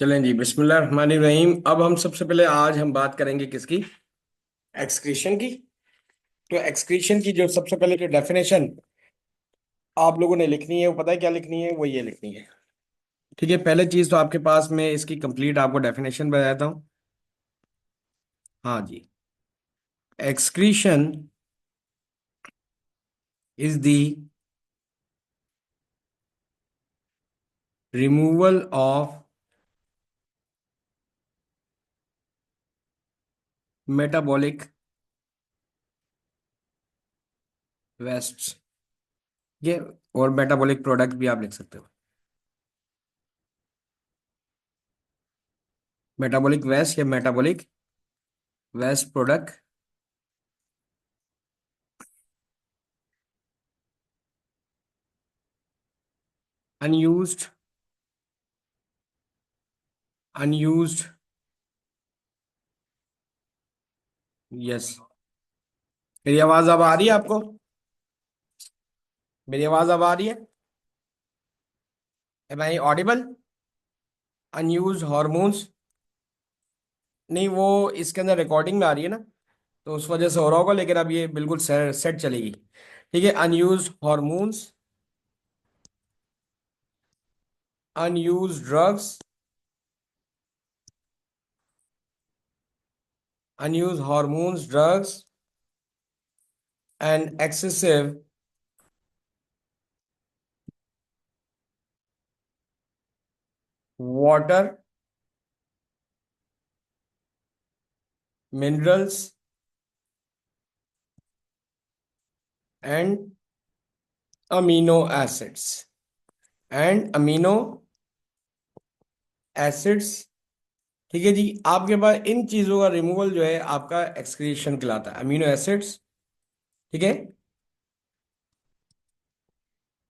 चलें जी, बिस्मिल्लाहिर्रहमानिर्रहीम। अब हम सबसे पहले आज हम बात करेंगे किसकी? एक्सक्रीशन की। तो एक्सक्रीशन की जो सबसे पहले जो डेफिनेशन आप लोगों ने लिखनी है, वो पता है क्या लिखनी है? वो ये लिखनी है। ठीक है, पहले चीज तो आपके पास मैं इसकी कंप्लीट आपको डेफिनेशन बताता हूँ। हाँ जी। Excretion is the removal of metabolic waste. ये और मेटाबॉलिक प्रोडक्ट भी आप लिख सकते हो। मेटाबॉलिक वेस्ट या metabolic waste product unused unused yes. मेरी आवाज अब आ रही है आपको? मेरी आवाज अब आ रही है? Am I audible? Unused hormones. नहीं, वो इसके अंदर रिकॉर्डिंग में आ रही है ना, तो उस वजह से हो रहा होगा, लेकिन अब ये बिल्कुल सेट चलेगी। ठीक है, unused hormones, unused drugs, unused hormones drugs and excessive water, minerals and amino acids and amino acids. ठीक है जी, आपके पास इन चीजों का रिमूवल जो है आपका एक्सक्रीशन कहलाता है, अमीनो एसिड्स। ठीक है,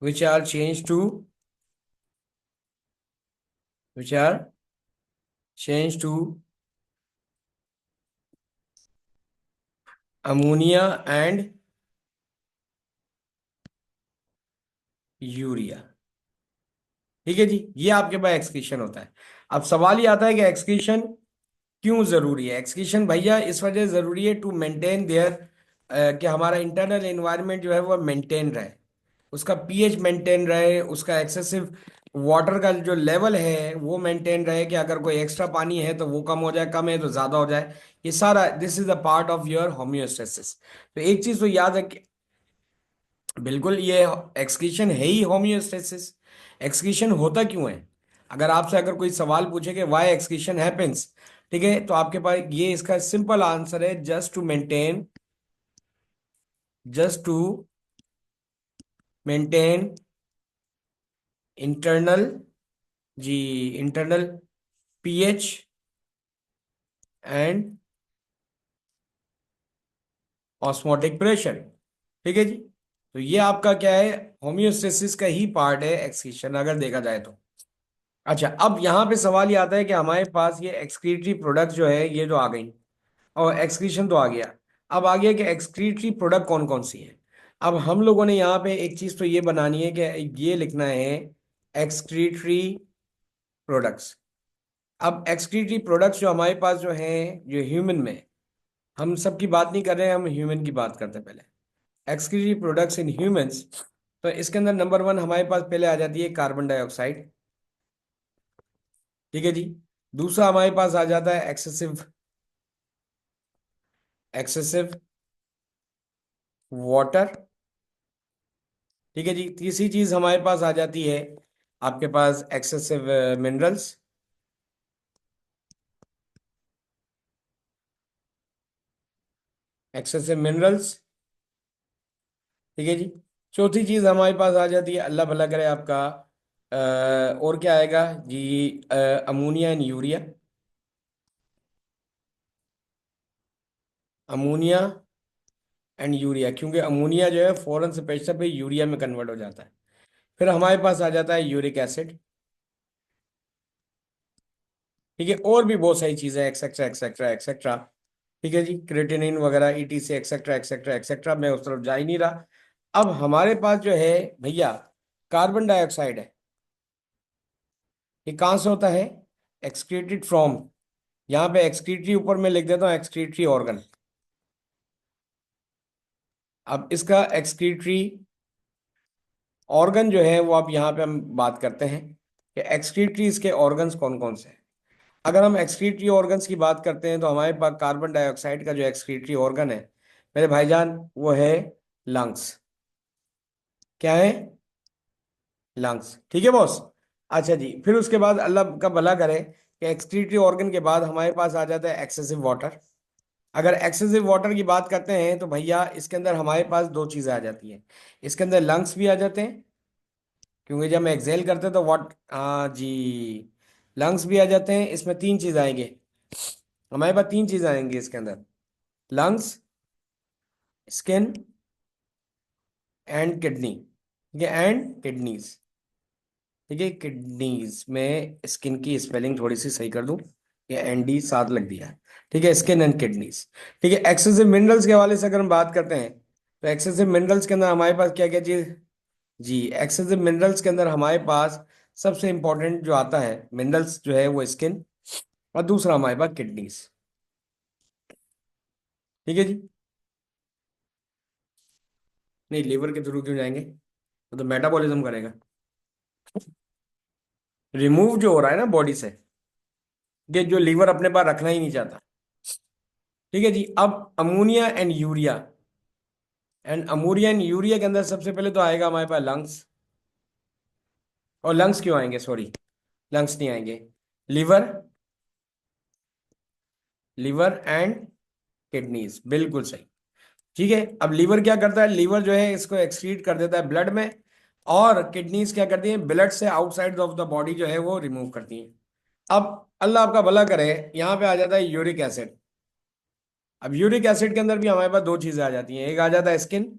which are changed to which are changed to ammonia and urea. ठीक है जी, ये आपके पास एक्सक्रीशन होता है। अब सवाल ये आता है कि एक्सक्रीशन क्यों जरूरी है? एक्सक्रीशन भैया इस वजह जरूरी है टू मेंटेन देयर, कि हमारा इंटरनल एनवायरनमेंट जो है वो मेंटेन रहे, उसका पीएच मेंटेन रहे, उसका एक्सेसिव वाटर का जो लेवल है वो मेंटेन रहे, कि अगर कोई एक्स्ट्रा पानी है तो वो कम हो जाए, कम है तो ज्यादा हो जाए। ये सारा this is a part of your homeostasis. तो एक चीज तो याद है कि बिल्कुल ये एक्सक्रीशन है ही होम्योस्टेसिस। एक्सक्रीशन होता क्यों है? अगर कोई सवाल पूछे कि व्हाई एक्सक्रीशन हैपेंस, ठीक है, तो आपके पास ये इसका सिंपल आंसर है, जस्ट टू मेंटेन इंटरनल, जी, internal pH and osmotic pressure. ठीक है जी, तो ये आपका क्या है? होम्योस्टेसिस का ही पार्ट है एक्सक्रीशन, अगर देखा जाए तो। अच्छा, अब यहाँ पे सवाल ये आता है कि हमारे पास ये एक्सक्रीटरी प्रोडक्ट जो है ये जो आ गई, और एक्सक्रीशन तो आ गया। अब आ गया कि एक्सक्रीटरी प्रोडक्ट कौन कौन सी है। अब हम लोगों ने यहाँ पे एक चीज तो ये बनानी है कि ये लिखना है एक्सक्रीटरी प्रोडक्ट्स। अब एक्सक्रीटरी प्रोडक्ट्स जो हमारे पास जो हैं, जो ह्यूमन में, हम सब की बात नहीं कर रहे हैं, हम ह्यूमन की बात करते हैं पहले। एक्सक्रीटरी प्रोडक्ट्स इन ह्यूमंस, तो इसके अंदर नंबर वन हमारे पास पहले आ जाती है कार्बन डाइऑक्साइड। ठीक है जी, दूसरा हमारे पास आ जाता है एक्सेसिव एक्सेसिव वाटर। ठीक है जी, तीसरी चीज हमारे पास आ जाती है आपके पास एक्सेसिव मिनरल्स। Excessive minerals. ठीक है जी, चौथी चीज हमारे पास आ जाती है, अल्लाह भला करे आपका, और क्या आएगा जी? Ammonia and urea. Ammonia and urea, क्योंकि अमोनिया जो है फौरन से पेशाब पे यूरिया में कन्वर्ट हो जाता है। फिर हमारे पास आ जाता है यूरिक एसिड। ठीक है, और भी बहुत सारी चीजें, एक्सेट्रा एक्सेट्रा एक्सेट्रा। ठीक है जी, क्रिएटिनिन वगैरह ईटी से एक्सेट्रा एक्सेट्रा एक्सेट्रा, मैं उस तरफ जा ही नहीं रहा। अब हमारे पास जो है भैया कार्बन डाइऑक्साइड है, ये कहाँ से होता है? एक्सक्रीटेड फ्रॉम, यहाँ पे एक्सक्रीटरी ऊपर मैं लिख देता हूँ एक्सक्रीटरी ऑर्गन। अब इसका एक्सक्रीटरी ऑर्गन जो है वो अब यहाँ पे हम बात करते हैं कि एक्सक्रीटरी इसके ऑर्गन्स कौन कौन से हैं। अगर हम एक्सक्रीटरी ऑर्गन्स की बात करते हैं तो हमारे पास कार्बन डाइऑक्साइड का जो एक्सक्रीटरी ऑर्गन है मेरे भाईजान वो है लंग्स। क्या है? लंग्स। ठीक है बॉस। अच्छा जी, फिर उसके बाद अल्लाह का भला करे कि एक्सक्रीटरी ऑर्गन के बाद हमारे पास आ जाता है एक्सेसिव वाटर। अगर एक्सेसिव वाटर की बात करते हैं तो भैया इसके अंदर हमारे पास दो चीजें आ जाती हैं। इसके अंदर लंग्स भी आ जाते हैं, क्योंकि जब हम एक्सेल करते हैं तो वाट हाँ जी, लंग्स भी आ जाते हैं। इसमें तीन चीज आएंगे, हमारे पास तीन चीज आएंगी इसके अंदर, लंग्स, स्किन एंड किडनी। ठीक है, एंड किडनीज। ठीक है, किडनीज में स्किन की स्पेलिंग थोड़ी सी सही कर दूं, ये एनडी साथ लग दिया है। ठीक है, स्किन एंड किडनीज। ठीक है, एक्सेसिव मिनरल्स के हवाले से अगर हम बात करते हैं तो एक्सेसिव मिनरल्स के अंदर हमारे पास क्या क्या चीज, जी एक्सेसिव मिनरल्स के अंदर हमारे पास सबसे इंपॉर्टेंट जो आता है मिनरल्स जो है वो स्किन, और दूसरा हमारे पास किडनीज। ठीक है जी। नहीं, लीवर के थ्रू क्यों जाएंगे, वो तो मेटाबॉलिज्म करेगा। रिमूव जो हो रहा है ना बॉडी से, ये जो लीवर अपने पास रखना ही नहीं चाहता। ठीक है जी। अब ammonia and urea, and ammonia and urea के अंदर सबसे पहले तो आएगा हमारे पास लंग्स। और लंग्स क्यों आएंगे, सॉरी, लंग्स नहीं आएंगे, लिवर, लिवर एंड किडनीज, बिल्कुल सही। ठीक है, अब लीवर क्या करता है, लीवर जो है इसको एक्सक्रीट कर देता है ब्लड में, और किडनीज क्या करती है, ब्लड से आउटसाइड ऑफ द बॉडी जो है वो रिमूव करती है। अब अल्लाह आपका भला करे, यहाँ पे आ जाता है यूरिक एसिड। अब यूरिक एसिड के अंदर भी हमारे पास दो चीजें आ जाती हैं, एक आ जाता है स्किन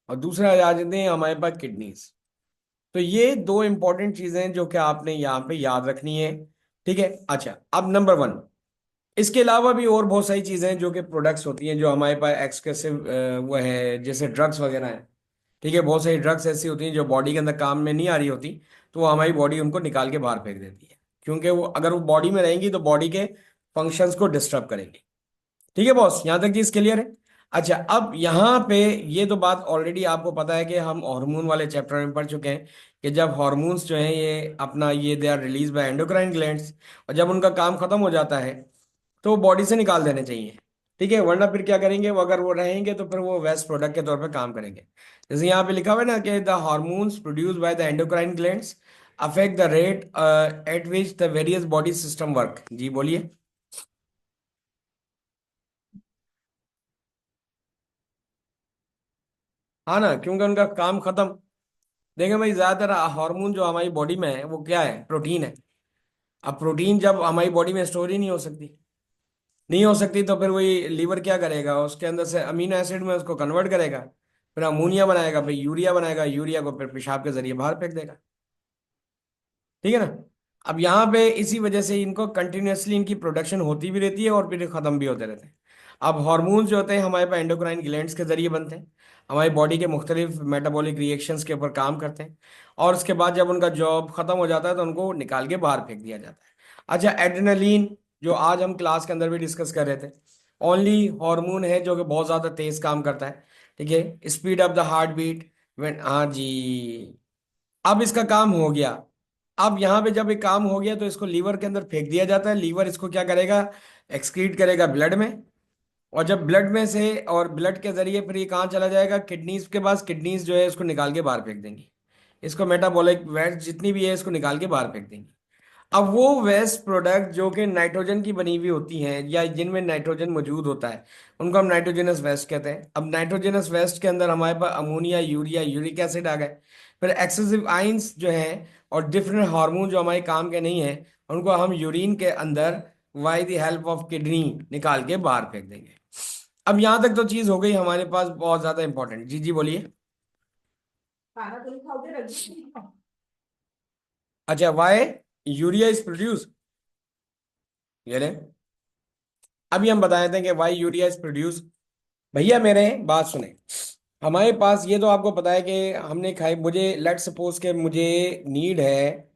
और दूसरा आ जाते हैं हमारे पास किडनीज। तो ये दो इंपॉर्टेंट चीजें हैं जो कि आपने यहाँ पे याद रखनी है। ठीक है। अच्छा, अब नंबर वन, इसके अलावा भी और बहुत सारी चीजें हैं जो कि प्रोडक्ट्स होती हैं जो हमारे पास एक्सक्रेसिव वो है, जैसे ड्रग्स वगैरह है। ठीक है, बहुत सारी ड्रग्स ऐसी होती हैं जो बॉडी के अंदर काम में नहीं आ रही होती, तो वो हमारी बॉडी उनको निकाल के बाहर फेंक देती है, क्योंकि वो अगर वो बॉडी में रहेंगी तो बॉडी के फंक्शंस को डिस्टर्ब करेंगी। ठीक है बॉस, यहाँ तक चीज क्लियर है। अच्छा, अब यहाँ पे ये तो बात ऑलरेडी आपको पता है कि हम हार्मोन वाले चैप्टर में पढ़ चुके हैं कि जब हार्मोन्स जो हैं ये अपना ये they are release by endocrine glands, और जब उनका काम खत्म हो जाता है तो बॉडी से निकाल देने चाहिए। ठीक है, वरना फिर क्या करेंगे वो, अगर वो रहेंगे तो फिर वो वेस्ट प्रोडक्ट के तौर पे काम करेंगे। जैसे यहाँ पे लिखा हुआ है ना कि the hormones produce by the endocrine glands affect the rate at which the various body system work. जी बोलिए। हाँ ना, क्योंकि उनका काम खत्म। देखें भाई, ज्यादातर हार्मोन जो हमारी बॉडी में है वो क्या है, प्रोटीन है। अब प्रोटीन जब हमारी बॉडी में स्टोर ही नहीं हो सकती, नहीं हो सकती, तो फिर वही लीवर क्या करेगा, उसके अंदर से अमीनो एसिड में उसको कन्वर्ट करेगा, फिर अमोनिया बनाएगा, फिर यूरिया बनाएगा, यूरिया को फिर पेशाब के जरिए बाहर फेंक देगा। ठीक है ना। अब यहाँ पे इसी वजह से इनको कंटिन्यूअसली इनकी प्रोडक्शन होती भी रहती है और फिर खत्म भी होते रहते हैं। अब हार्मोन्स जो होते हैं हमारे पास एंडोक्राइन ग्लैंड्स के जरिए बनते हैं, हमारी बॉडी के मुख्तलिफ मेटाबॉलिक रिएक्शंस के ऊपर काम करते हैं, और उसके बाद जब उनका जॉब खत्म हो जाता है तो उनको निकाल के बाहर फेंक दिया जाता है। अच्छा, एड्रेनलिन जो आज हम क्लास के अंदर भी डिस्कस कर रहे थे, ओनली हार्मोन है जो कि बहुत ज़्यादा तेज काम करता है। ठीक है, speed up the heartbeat, हाँ जी। अब इसका काम हो गया। अब यहाँ पे जब ये काम हो गया तो इसको लीवर के अंदर फेंक दिया जाता है, लीवर इसको क्या करेगा, एक्सक्रीट करेगा ब्लड में, और जब ब्लड में से और ब्लड के जरिए फिर ये कहाँ चला जाएगा, किडनीज के पास, किडनीज जो है इसको निकाल के बाहर फेंक देंगी, इसको मेटाबॉलिक वेस्ट जितनी भी है इसको निकाल के बाहर फेंक देंगी। अब वो वेस्ट प्रोडक्ट जो कि नाइट्रोजन की बनी हुई होती हैं या जिनमें नाइट्रोजन मौजूद होता है उनको हम नाइट्रोजनस वेस्ट कहते हैं। अब नाइट्रोजनस वेस्ट के अंदर हमारे पास अमोनिया, यूरिया, यूरिक एसिड आ गए। फिर एक्सेसिव आइंस जो हैं और डिफरेंट हार्मोन जो हमारे काम के नहीं है उनको हम यूरिन के अंदर by the help of kidney निकाल के बाहर फेंक देंगे। अब यहां तक तो चीज हो गई हमारे पास बहुत ज्यादा इंपॉर्टेंट। जी जी बोलिए। अच्छा, वाई यूरिया इज प्रोड्यूस, ये ले, अभी हम बताए थे कि वाई यूरिया इज प्रोड्यूस। भैया मेरे बात सुने, हमारे पास ये तो आपको पता है कि हमने खाई, मुझे लेट सपोज के मुझे नीड है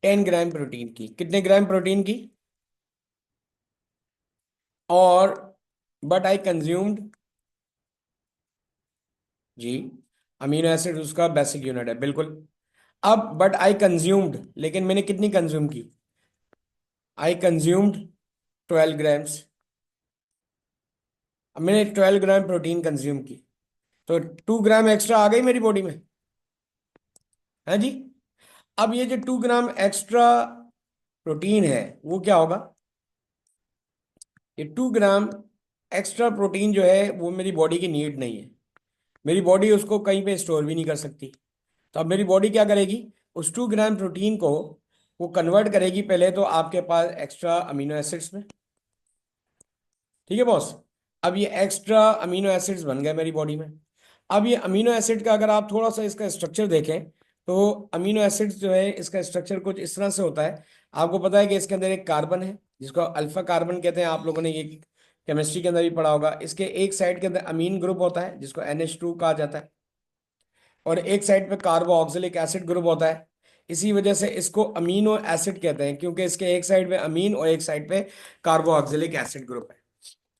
10 ग्राम प्रोटीन की, कितने ग्राम प्रोटीन की? और बट आई कंज्यूम्ड, जी, अमीनो एसिड उसका बेसिक यूनिट है, बिल्कुल। अब बट आई कंज्यूम्ड, लेकिन मैंने कितनी कंज्यूम की? I consumed 12 grams. अब मैंने 12 ग्राम प्रोटीन कंज्यूम की, तो 2 ग्राम एक्स्ट्रा आ गई मेरी बॉडी में, है जी। अब ये जो 2 ग्राम एक्स्ट्रा प्रोटीन है वो क्या होगा? ये 2 ग्राम एक्स्ट्रा प्रोटीन जो है वो मेरी बॉडी की नीड नहीं है, मेरी बॉडी उसको कहीं पे स्टोर भी नहीं कर सकती। तो अब मेरी बॉडी क्या करेगी? उस 2 ग्राम प्रोटीन को वो कन्वर्ट करेगी पहले तो आपके पास एक्स्ट्रा अमीनो एसिड्स में, ठीक है बॉस। अब ये एक्स्ट्रा अमीनो एसिड्स बन गए मेरी बॉडी में। अब ये अमीनो एसिड का अगर आप थोड़ा सा इसका स्ट्रक्चर देखें, तो अमीनो एसिड्स जो है इसका स्ट्रक्चर कुछ इस तरह से होता है। आपको पता है कि इसके अंदर एक कार्बन है जिसको अल्फा कार्बन कहते हैं, आप लोगों ने ये केमिस्ट्री के अंदर भी पढ़ा होगा। इसके एक साइड के अंदर अमीन ग्रुप होता है जिसको NH2 कहा जाता है, और एक साइड पे कार्बोक्सिलिक एसिड ग्रुप होता है। इसी वजह से इसको अमीनो एसिड कहते हैं, क्योंकि इसके एक साइड पे अमीन और एक साइड पे कार्बोक्सिलिक एसिड ग्रुप है।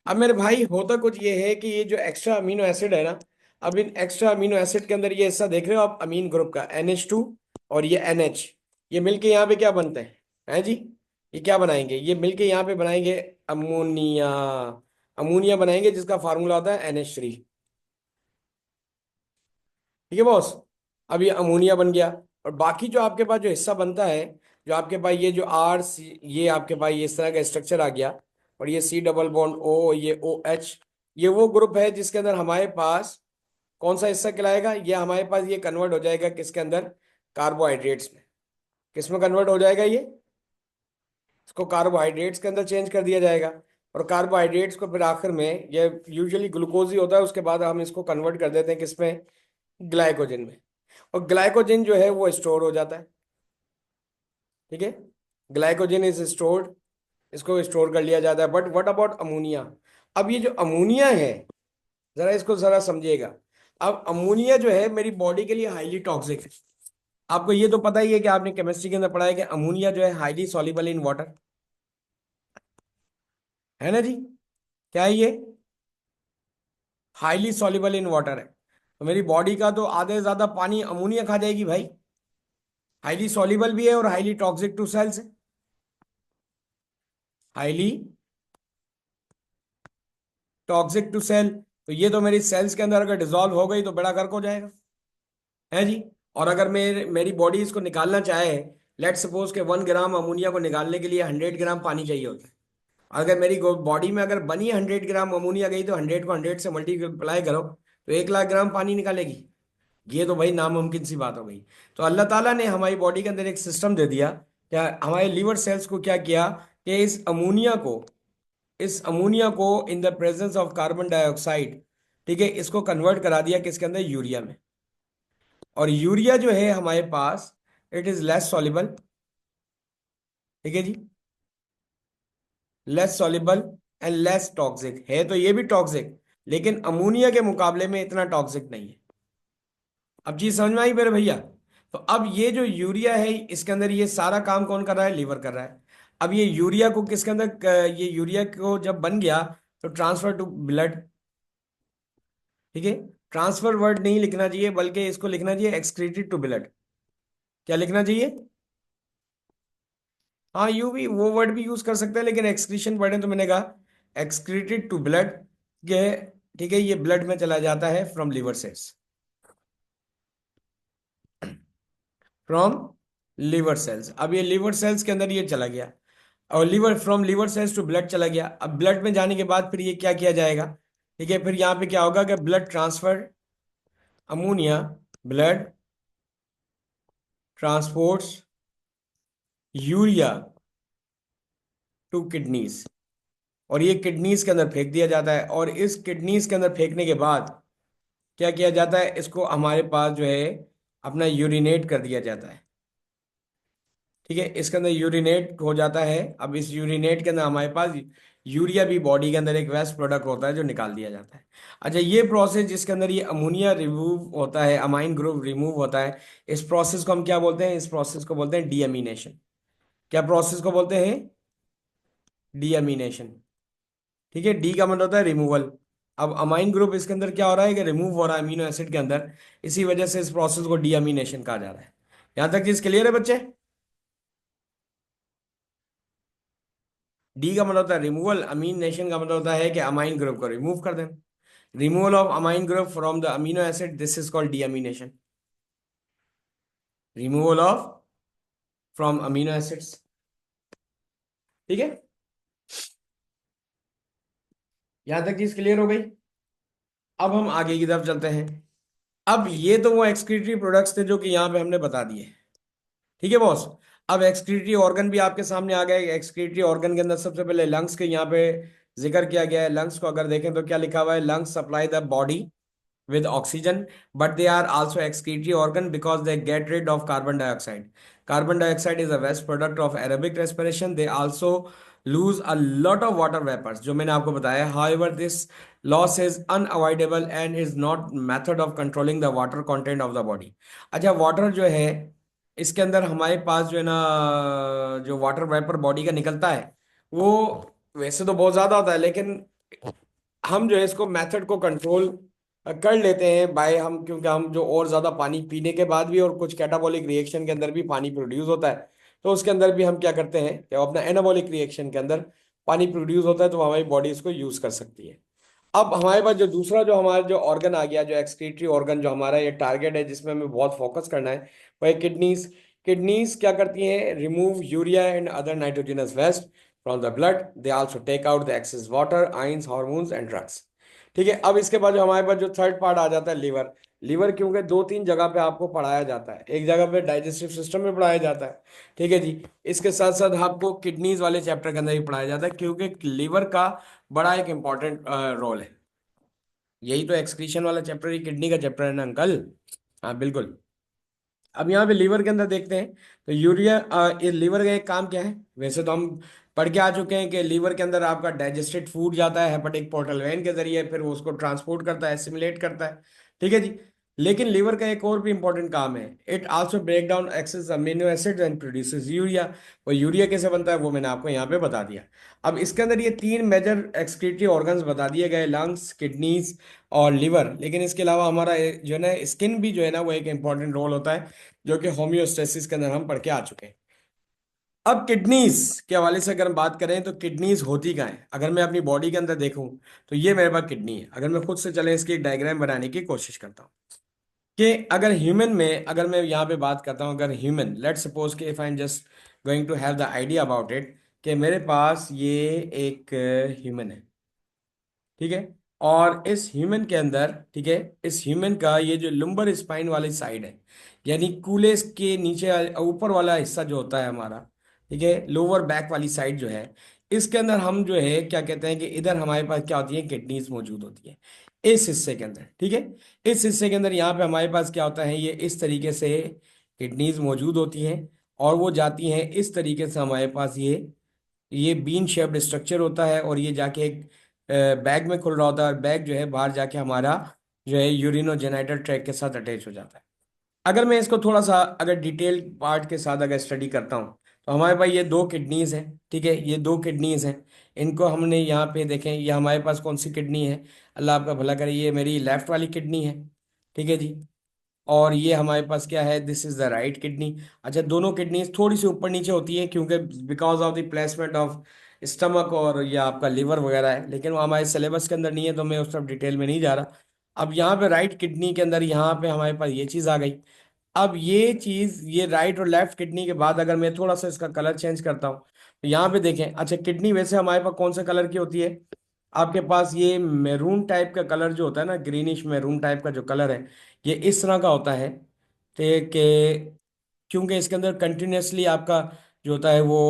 अब मेरे भाई होता कुछ ये है कि ये जो एक्स्ट्रा अमीनो एसिड है ना, अब इन एक्स्ट्रा अमीनो एसिड के अंदर ये हिस्सा देख रहे हो आप अमीन ग्रुप का, NH2 और ये NH, ये मिलके यहाँ पे क्या बनते हैं जी? ये क्या बनाएंगे? ये मिलके यहाँ पे बनाएंगे अमोनिया। अमोनिया बनाएंगे जिसका फार्मूला होता है NH3, ठीक है बॉस। अब ये अमोनिया बन गया, और बाकी जो आपके पास जो हिस्सा बनता है, जो आपके पास ये जो ये आपके पास ये इस तरह का स्ट्रक्चर आ गया, और ये C डबल बॉन्ड O, ये OH, ये वो ग्रुप है जिसके अंदर हमारे पास कौन सा हिस्सा कहलाएगा? ये हमारे पास ये कन्वर्ट हो जाएगा किसके अंदर? कार्बोहाइड्रेट्स में। किस में कन्वर्ट हो जाएगा ये? इसको कार्बोहाइड्रेट्स के अंदर चेंज कर दिया जाएगा, और कार्बोहाइड्रेट्स को फिर आखिर में ये यूजुअली ग्लूकोज ही होता है, उसके बाद हम इसको कन्वर्ट कर देते हैं किसमें? ग्लाइकोजन में। और ग्लाइकोजन जो है वो स्टोर हो जाता है, ठीक है। ग्लाइकोजन इज स्टोर्ड, इसको स्टोर कर लिया जाता है। But what about ammonia? अब ये जो अमोनिया है, जरा इसको जरा समझिएगा। अब अमोनिया जो है मेरी बॉडी के लिए हाईली टॉक्सिक है। आपको ये तो पता ही है कि आपने केमिस्ट्री के अंदर पढ़ा है कि अमोनिया जो है हाईली सॉल्युबल इन वाटर, है ना जी? क्या है ये? हाईली सॉल्युबल इन वाटर है। तो मेरी बॉडी का तो आधे से ज्यादा पानी अमोनिया खा जाएगी भाई। हाईली सॉल्युबल भी है और हाईली टॉक्सिक टू सेल्स है। हाईली टॉक्सिक टू सेल, तो ये तो मेरी सेल्स के अंदर अगर डिसॉल्व हो गई तो बेड़ा गर्क हो जाएगा, है जी। और अगर मेरी बॉडी इसको निकालना चाहे, लेट सपोज के 1 ग्राम अमोनिया को निकालने के लिए 100 ग्राम पानी चाहिए होता है। अगर मेरी बॉडी में अगर बनी 100 ग्राम अमोनिया गई, तो 100 को 100 से मल्टीप्लाई करो तो 1 लाख ग्राम पानी निकालेगी। ये तो भाई नामुमकिन सी बात हो गई। तो अल्लाह ताला ने हमारी बॉडी के अंदर एक सिस्टम दे दिया, क्या हमारे लीवर सेल्स को क्या किया कि इस अमोनिया को in the presence of carbon dioxide, ठीक है, इसको कन्वर्ट करा दिया किसके अंदर? यूरिया में। और यूरिया जो है हमारे पास, इट इज लेस सॉल्युबल, ठीक है जी, less soluble and less toxic है। तो ये भी टॉक्सिक, लेकिन अमोनिया के मुकाबले में इतना टॉक्सिक नहीं है। अब चीज समझ में आई मेरे भैया? तो अब ये जो यूरिया है इसके अंदर ये सारा काम कौन कर रहा है? लीवर कर रहा है। अब ये यूरिया को किसके अंदर ये यूरिया को जब बन गया तो ट्रांसफर टू ब्लड, ठीक है। ट्रांसफर वर्ड नहीं लिखना चाहिए, बल्कि इसको लिखना चाहिए एक्सक्रीटेड टू ब्लड। क्या लिखना चाहिए? हाँ, यू भी वो वर्ड भी यूज कर सकते हैं, लेकिन एक्सक्रीशन वर्ड है तो मैंने कहा एक्सक्रीटेड टू ब्लड। ये ठीक है, ये ब्लड में चला जाता है from liver cells, from liver cells. अब ये लीवर सेल्स के अंदर ये चला गया, और लीवर सेल्स टू ब्लड चला गया। अब ब्लड में जाने के बाद फिर ये क्या किया जाएगा? ठीक है, फिर यहाँ पे क्या होगा कि blood transfer, ammonia, blood transports urea to kidneys, और ये किडनीज के अंदर फेंक दिया जाता है। और इस किडनीज के अंदर फेंकने के बाद क्या किया जाता है? इसको हमारे पास जो है अपना यूरिनेट कर दिया जाता है, ठीक है। इसके अंदर यूरिनेट हो जाता है। अब इस यूरिनेट के अंदर हमारे पास यूरिया भी बॉडी के अंदर एक वेस्ट प्रोडक्ट होता है जो निकाल दिया जाता है। अच्छा, ये प्रोसेस जिसके अंदर ये अमोनिया रिमूव होता है, अमाइन ग्रुप रिमूव होता है, इस प्रोसेस को हम क्या बोलते हैं? इस प्रोसेस को बोलते हैं डीअमीनेशन। क्या प्रोसेस को बोलते हैं? डीअमीनेशन। ठीक है, डी का मतलब होता है रिमूवल। अब अमाइन ग्रुप इसके अंदर क्या हो रहा है कि रिमूव हो रहा है अमीनो एसिड के अंदर, इसी वजह से इस प्रोसेस को डीअमीनेशन कहा जा रहा है। यहां तक चीज क्लियर है बच्चे? डी का मतलब होता है रिमूवल, अमीनेशन का मतलब होता है कि अमाइन ग्रुप को रिमूव कर देना। Removal of amine group from the amino acid, this is called deamination. Removal of from amino acids. ठीक है, यहां तक चीज क्लियर हो गई। अब हम आगे की तरफ चलते हैं। अब ये तो वो एक्सक्रीटरी प्रोडक्ट्स थे जो कि यहाँ पे हमने बता दिए। ठीक है बॉस। अब एक्सक्रीटरी ऑर्गन भी आपके सामने आ गए। एक्सक्रीटरी ऑर्गन के अंदर सबसे पहले लंग्स के यहाँ पे जिक्र किया गया है। लंग्स को अगर देखें तो क्या लिखा हुआ है? Lungs supply the body with oxygen, but they are also excretory organ because they get rid of carbon dioxide. Carbon dioxide is a waste product of aerobic respiration. They also lose a lot of water vapors, जो मैंने आपको बताया। However, this loss is unavoidable and is not method of controlling the water content of the body. अच्छा, water जो है इसके अंदर हमारे पास जो है ना, जो वाटर वेपर बॉडी का निकलता है वो वैसे तो बहुत ज्यादा होता है, लेकिन हम जो है इसको मेथड को कंट्रोल कर लेते हैं बाय हम, क्योंकि हम जो और ज्यादा पानी पीने के बाद भी और कुछ कैटाबॉलिक रिएक्शन के अंदर भी पानी प्रोड्यूस होता है, तो उसके अंदर भी हम क्या करते हैं कि अपना एनाबॉलिक रिएक्शन के अंदर पानी प्रोड्यूस होता है, तो हमारी बॉडी इसको यूज कर सकती है। अब हमारे पास जो दूसरा जो हमारा जो ऑर्गन आ गया, जो एक्सक्रीटरी ऑर्गन, जो हमारा ये टारगेट है जिसमें हमें बहुत फोकस करना है, वो है किडनीज। किडनीज क्या करती हैं? Remove urea and other nitrogenous waste from the blood. They also take out the excess water, ions, hormones and drugs. ठीक है, अब इसके बाद जो हमारे पास जो थर्ड पार्ट आ जाता है लिवर। लिवर क्योंकि दो तीन जगह पे आपको पढ़ाया जाता है, एक जगह पे डाइजेस्टिव सिस्टम में पढ़ाया जाता है। ठीक है जी। इसके साथ साथ आपको किडनीज वाले चैप्टर के अंदर भी पढ़ाया जाता है, क्योंकि लिवर का बड़ा एक इंपॉर्टेंट रोल है। यही तो एक्सक्रीशन वाला चैप्टर ही किडनी का चैप्टर है ना अंकल? हाँ बिल्कुल। अब यहाँ पे लीवर के अंदर देखते हैं तो यूरिया, ये लीवर का एक काम क्या है? वैसे तो हम पढ़ के आ चुके हैं कि लीवर के अंदर आपका डाइजेस्टेड फूड जाता है हेपेटिक पोर्टल वेन के जरिए, फिर वो उसको ट्रांसपोर्ट करता है, एसिमिलेट करता है। ठीक है जी। लेकिन लीवर का एक और भी इंपॉर्टेंट काम है, it also break down excess amino acid and produces urea. वो यूरिया कैसे बनता है वो मैंने आपको यहाँ पे बता दिया। अब इसके अंदर ये तीन मेजर एक्सक्रीटरी ऑर्गन्स बता दिए गए, लंग्स, किडनीज और लिवर। लेकिन इसके अलावा हमारा जो है ना स्किन भी जो है ना वो एक इंपॉर्टेंट रोल होता है, जो कि होम्योस्टेसिस के अंदर हम पढ़ के आ चुके हैं। अब किडनीज के हवाले से अगर हम बात करें तो किडनीज होती क्या है? अगर मैं अपनी बॉडी के अंदर देखूं तो ये मेरे पास किडनी है। अगर मैं खुद से चले इसकी एक डायग्राम बनाने की कोशिश करता हूं कि अगर ह्यूमन में, अगर मैं यहाँ पे बात करता हूँ, अगर ह्यूमन, लेट सपोज कि if I am just going to have the idea about it, कि मेरे पास ये एक ह्यूमन है। ठीक है, और इस ह्यूमन के अंदर, ठीक है, इस ह्यूमन का ये जो लुम्बर स्पाइन वाली साइड है, यानी कूले के नीचे ऊपर वाला हिस्सा जो होता है हमारा, ठीक है, लोअर बैक वाली साइड जो है, इसके अंदर हम जो है क्या कहते हैं कि इधर हमारे पास क्या होती है? किडनीज मौजूद होती है इस हिस्से के अंदर। ठीक है, इस हिस्से के अंदर यहाँ पे हमारे पास क्या होता है? ये इस तरीके से किडनीज मौजूद होती हैं, और वो जाती हैं इस तरीके से हमारे पास ये बीन शेप्ड स्ट्रक्चर होता है, और ये जाके एक बैग में खुल रहा होता है, और बैग जो है बाहर जाके हमारा जो है यूरिनोजेनाइटल ट्रैक के साथ अटैच हो जाता है। अगर मैं इसको थोड़ा सा अगर डिटेल पार्ट के साथ अगर स्टडी करता हूँ, तो हमारे पास ये दो किडनीज हैं। ठीक है, ये दो किडनीज हैं। इनको हमने यहाँ पे देखें, ये हमारे पास कौन सी किडनी है? अल्लाह आपका भला करे, ये मेरी लेफ्ट वाली किडनी है। ठीक है जी। और ये हमारे पास क्या है? This is the right kidney. अच्छा, दोनों किडनीज थोड़ी सी ऊपर नीचे होती है, क्योंकि because of the placement of stomach और या आपका लिवर वगैरह है, लेकिन वो हमारे सिलेबस के अंदर नहीं है, तो मैं उस तरफ डिटेल में नहीं जा रहा। अब यहाँ पे राइट किडनी के अंदर यहाँ पे हमारे पास ये चीज़ आ गई। अब ये चीज़, ये राइट और लेफ्ट किडनी के बाद अगर मैं थोड़ा सा इसका कलर चेंज करता हूँ, तो यहाँ पे देखें। अच्छा, किडनी वैसे हमारे पास कौन से कलर की होती है? आपके पास ये मैरून टाइप का कलर जो होता है ना, ग्रीनिश मैरून टाइप का जो कलर है, ये इस तरह का होता है। तो कि क्योंकि इसके अंदर कंटिन्यूसली आपका जो होता है वो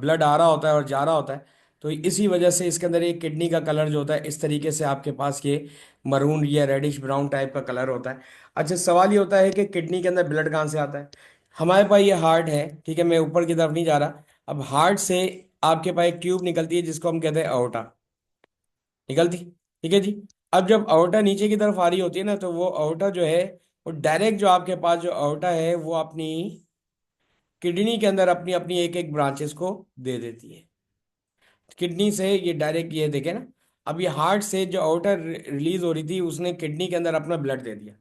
ब्लड आ रहा होता है और जा रहा होता है, तो इसी वजह से इसके अंदर एक किडनी का कलर जो होता है इस तरीके से आपके पास ये मरून या रेडिश ब्राउन टाइप का कलर होता है। अच्छा, सवाल ये होता है कि किडनी के अंदर ब्लड कहाँ से आता है? हमारे पास ये हार्ट है। ठीक है, मैं ऊपर की तरफ नहीं जा रहा। अब हार्ट से आपके पास एक ट्यूब निकलती है जिसको हम कहते हैं अओर्टा, निकलती। ठीक है जी। अब जब अओर्टा नीचे की तरफ आ रही होती है ना, तो वो अओर्टा जो है वो डायरेक्ट, जो आपके पास जो अओर्टा है वो अपनी किडनी के अंदर अपनी अपनी एक एक ब्रांचेस को दे देती है। किडनी से ये डायरेक्ट, ये देखे ना, अब ये हार्ट से जो आउटर रिलीज हो रही थी उसने किडनी के अंदर अपना ब्लड दे दिया।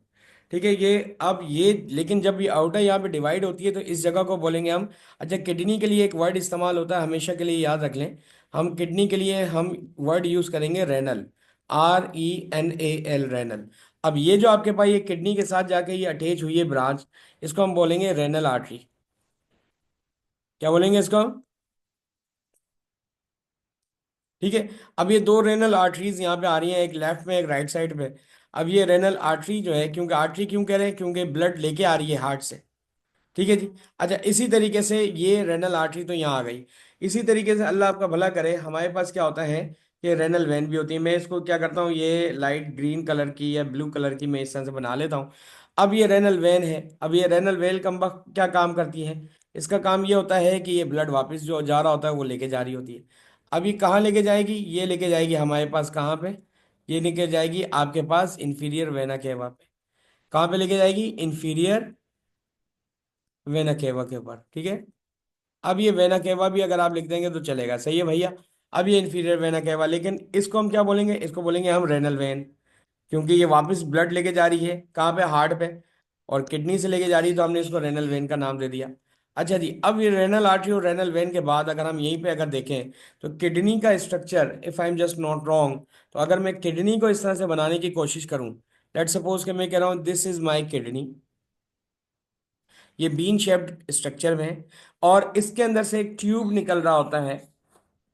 ठीक है, ये अब ये, लेकिन जब ये आउटर यहाँ पे डिवाइड होती है तो इस जगह को बोलेंगे हम, अच्छा किडनी के लिए एक वर्ड इस्तेमाल होता है, हमेशा के लिए याद रख लें, हम किडनी के लिए हम वर्ड यूज करेंगे रेनल, RENAL, रेनल। अब ये जो आपके पास ये किडनी के साथ जाके ये अटैच हुई है ब्रांच, इसको हम बोलेंगे रेनल आर्टरी। क्या बोलेंगे इसको हम? ठीक है। अब ये दो रेनल आर्टरीज यहाँ पे आ रही हैं, एक लेफ्ट में एक राइट साइड पे। अब ये रेनल आर्टरी जो है, क्योंकि आर्टरी क्यों कह रहे हैं, क्योंकि ब्लड लेके आ रही है हार्ट से। ठीक है जी। अच्छा, इसी तरीके से ये रेनल आर्टरी तो यहाँ आ गई। इसी तरीके से अल्लाह आपका भला करे, हमारे पास क्या होता है कि रेनल वेन भी होती है। मैं इसको क्या करता हूँ, ये लाइट ग्रीन कलर की या ब्लू कलर की मैं इस तरह से बना लेता हूँ। अब ये रेनल वेन है। अब ये रेनल वेन कम क्या काम करती है, इसका काम ये होता है कि ये ब्लड वापस जो जा रहा होता है वो लेके जा रही होती है। अब ये कहाँ लेके जाएगी, ये लेके जाएगी हमारे पास कहाँ पे, ये लेके जाएगी आपके पास इंफीरियर वेना केवा पे। कहाँ पे लेके जाएगी, इंफीरियर वेना केवा के ऊपर। ठीक है। अब ये वेना केवा भी अगर आप लिख देंगे तो चलेगा, सही है भैया। अब ये इंफीरियर वेना केवा, लेकिन इसको हम क्या बोलेंगे, इसको बोलेंगे हम रेनल वेन, क्योंकि ये वापस ब्लड लेके जा रही है कहाँ पे, हार्ट पे, और किडनी से लेके जा रही है तो हमने इसको रेनल वेन का नाम दे दिया। अच्छा जी, अब ये रेनल आर्टरी और रेनल वेन के बाद अगर हम यहीं पे अगर देखें तो किडनी का structure, if I am just not wrong, तो अगर मैं किडनी को इस तरह से बनाने की कोशिश करूं, लेट सपोज कि मैं कह रहा हूं दिस इज माई किडनी, ये बीन शेप्ड स्ट्रक्चर में है, और इसके अंदर से एक ट्यूब निकल रहा होता है।